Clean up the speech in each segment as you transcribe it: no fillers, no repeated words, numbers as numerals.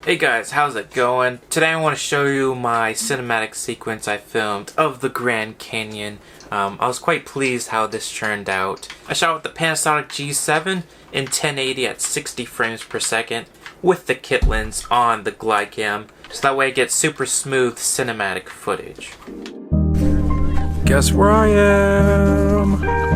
Hey guys, how's it going? Today I want to show you my cinematic sequence I filmed of the Grand Canyon. I was quite pleased how this turned out. I shot with the Panasonic G7 in 1080 at 60 frames per second with the kit lens on the glide cam, so that way I get super smooth cinematic footage. Guess where I am?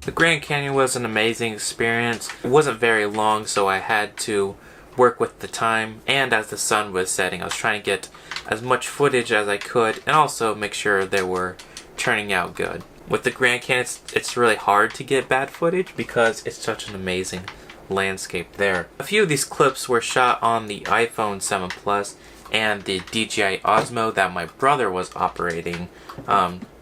The Grand Canyon was an amazing experience. It wasn't very long, so I had to work with the time, and as the sun was setting I was trying to get as much footage as I could and also make sure they were turning out good. With the Grand Canyon it's really hard to get bad footage because it's such an amazing landscape there. A few of these clips were shot on the iPhone 7 Plus and the DJI Osmo that my brother was operating,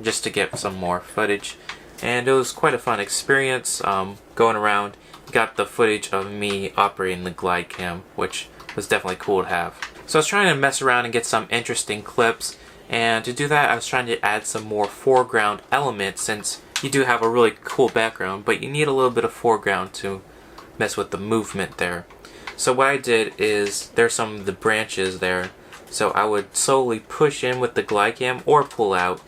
just to get some more footage. And it was quite a fun experience going around. Got the footage of me operating the glide cam, which was definitely cool to have. So I was trying to mess around and get some interesting clips, and to do that I was trying to add some more foreground elements, since you do have a really cool background but you need a little bit of foreground to mess with the movement there. So what I did is, there's some of the branches there, so I would slowly push in with the glide cam or pull out,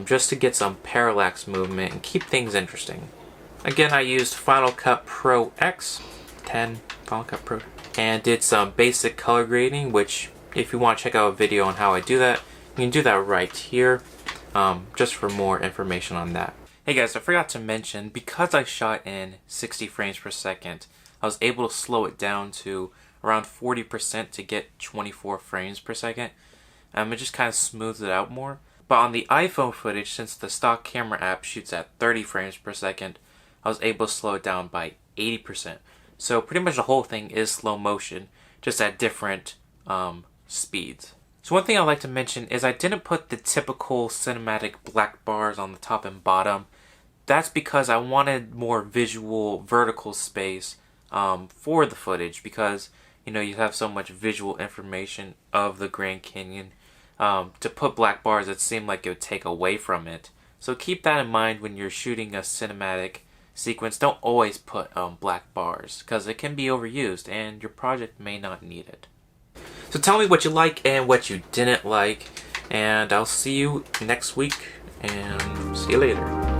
just to get some parallax movement and keep things interesting. Again, I used Final Cut Pro X, 10 Final Cut Pro, and did some basic color grading, which if you want to check out a video on how I do that, you can do that right here, just for more information on that. Hey guys, I forgot to mention, because I shot in 60 frames per second, I was able to slow it down to around 40% to get 24 frames per second. It just kind of smooths it out more. But on the iPhone footage, since the stock camera app shoots at 30 frames per second, I was able to slow it down by 80%. So pretty much the whole thing is slow motion, just at different speeds. So one thing I'd like to mention is I didn't put the typical cinematic black bars on the top and bottom. That's because I wanted more visual vertical space for the footage, because you know you have so much visual information of the Grand Canyon. To put black bars, it seemed like it would take away from it. So keep that in mind when you're shooting a cinematic sequence. Don't always put black bars, because it can be overused and your project may not need it. So tell me what you like and what you didn't like, and I'll see you next week, and see you later.